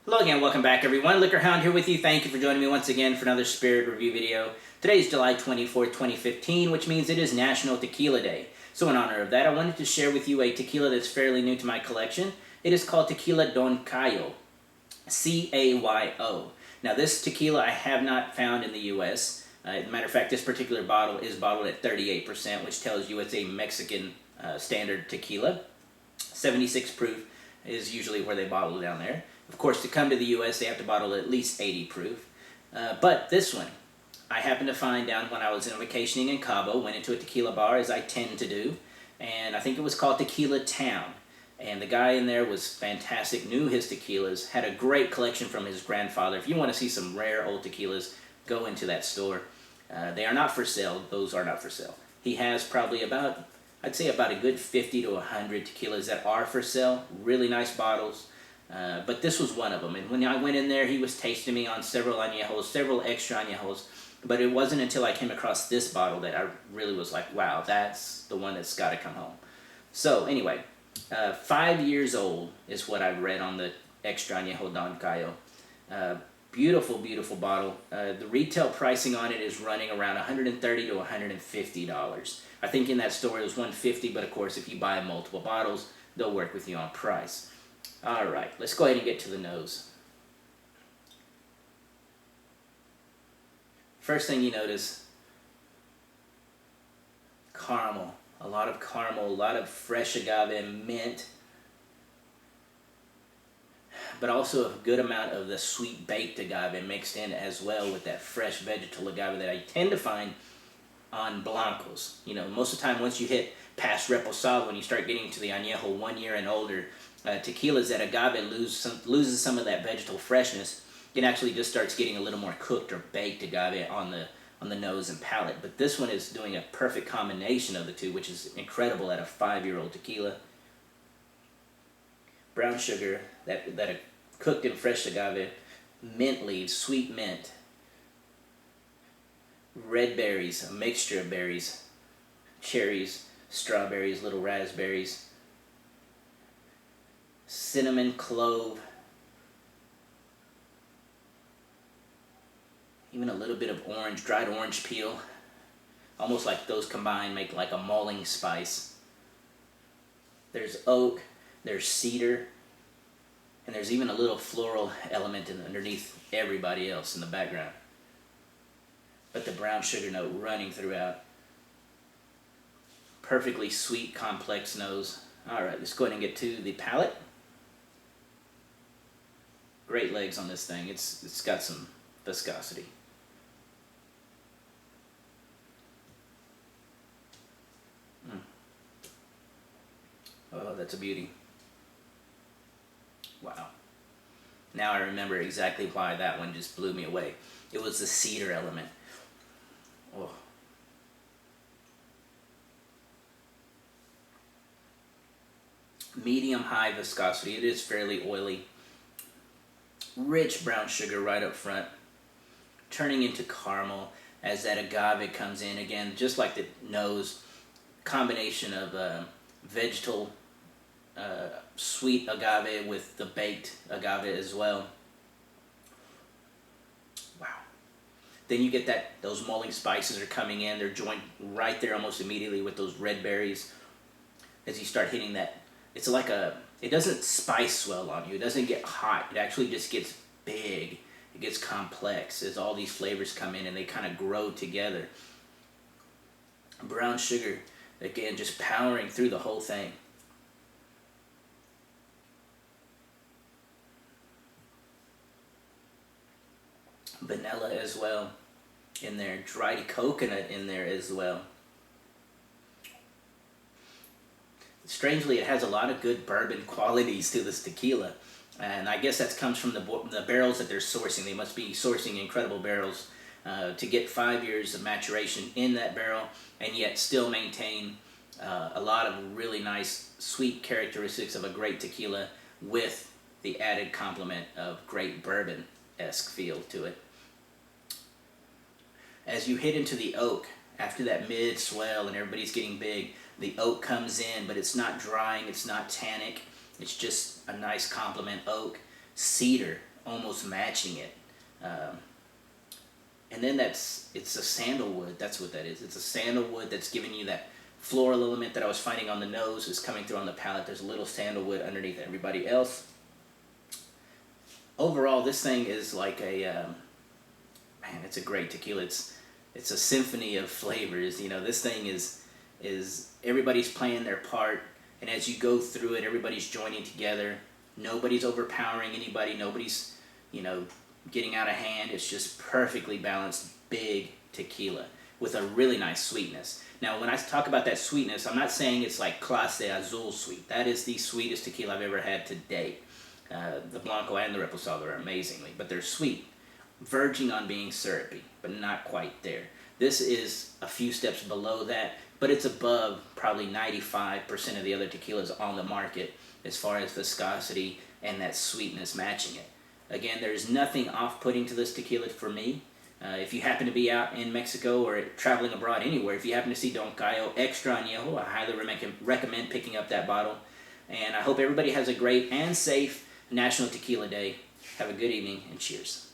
Hello again, welcome back everyone. Liquorhound here with you. Thank you for joining me once again for another spirit review video. Today is July 24th, 2015, which means it is National Tequila Day. So in honor of that, I wanted to share with you a tequila that's fairly new to my collection. It is called Tequila Don Cayo, C-A-Y-O. Now this tequila I have not found in the U.S. As a matter of fact, this particular bottle is bottled at 38%, which tells you it's a Mexican standard tequila. 76 proof is usually where they bottle it down there. Of course, to come to the U.S., they have to bottle at least 80 proof. But this one, I happened to find down when I was vacationing in Cabo, went into a tequila bar, as I tend to do, and I think it was called Tequila Town. And the guy in there was fantastic, knew his tequilas, had a great collection from his grandfather. If you want to see some rare old tequilas, go into that store. They are not for sale. Those are not for sale. He has probably about, I'd say about a good 50 to 100 tequilas that are for sale. Really nice bottles. But this was one of them. And when I went in there, he was tasting me on several añejos, several extra añejos. But it wasn't until I came across this bottle that I really was like, wow, that's the one that's got to come home. So anyway, 5 years old is what I've read on the Extra Añejo Don Cayo. Beautiful, beautiful bottle. The retail pricing on it is running around $130 to $150. I think in that store it was $150, but of course if you buy multiple bottles, they'll work with you on price. Alright, let's go ahead and get to the nose. First thing you notice, caramel. A lot of caramel, a lot of fresh agave and mint, but also a good amount of the sweet baked agave mixed in as well with that fresh vegetal agave that I tend to find on blancos. You know, most of the time once you hit past reposado, when you start getting to the añejo 1 year and older, tequilas that agave loses some of that vegetal freshness. It actually just starts getting a little more cooked or baked agave on the nose and palate. But this one is doing a perfect combination of the two, which is incredible at a 5-year-old tequila. Brown sugar, that cooked in fresh agave, mint leaves, sweet mint, red berries, a mixture of berries, cherries, strawberries, little raspberries, cinnamon, clove, even a little bit of orange, dried orange peel. Almost like those combined make like a mulling spice. There's oak, there's cedar, and there's even a little floral element underneath everybody else in the background. But the brown sugar note running throughout. Perfectly sweet, complex nose. Alright, let's go ahead and get to the palate. Great legs on this thing. It's got some viscosity. Oh, that's a beauty. Wow. Now I remember exactly why that one just blew me away. It was the cedar element. Oh. Medium-high viscosity. It is fairly oily. Rich brown sugar right up front, turning into caramel as that agave comes in. Again, just like the nose, combination of vegetal sweet agave with the baked agave as well. Wow. Then you get those mulling spices are coming in. They're joined right there almost immediately with those red berries. As you start hitting that, it's like it doesn't spice swell on you. It doesn't get hot. It actually just gets big. It gets complex as all these flavors come in and they kind of grow together. Brown sugar, again, just powering through the whole thing. Vanilla as well in there. Dried coconut in there as well. Strangely, it has a lot of good bourbon qualities to this tequila, and I guess that comes from the barrels that they're sourcing. They must be sourcing incredible barrels to get 5 years of maturation in that barrel and yet still maintain a lot of really nice sweet characteristics of a great tequila with the added complement of great bourbon-esque feel to it. As you hit into the oak, after that mid swell and everybody's getting big, the oak comes in, but it's not drying, it's not tannic, it's just a nice complement. Oak, cedar, almost matching it. And then it's a sandalwood. That's what that is. It's a sandalwood that's giving you that floral element that I was finding on the nose is coming through on the palate. There's a little sandalwood underneath everybody else. Overall, this thing is like man, it's a great tequila. It's a symphony of flavors. You know, this thing is everybody's playing their part, and as you go through it, everybody's joining together. Nobody's overpowering anybody. Nobody's, you know, getting out of hand. It's just perfectly balanced, big tequila with a really nice sweetness. Now, when I talk about that sweetness, I'm not saying it's like Clase Azul sweet. That is the sweetest tequila I've ever had to date. The Blanco and the Reposado are amazingly, but they're sweet, verging on being syrupy, but not quite there. This is a few steps below that, but it's above probably 95% of the other tequilas on the market as far as viscosity and that sweetness matching it. Again, there's nothing off-putting to this tequila for me. If you happen to be out in Mexico or traveling abroad anywhere, if you happen to see Don Cayo Extra Añejo, I highly recommend picking up that bottle. And I hope everybody has a great and safe National Tequila Day. Have a good evening and cheers.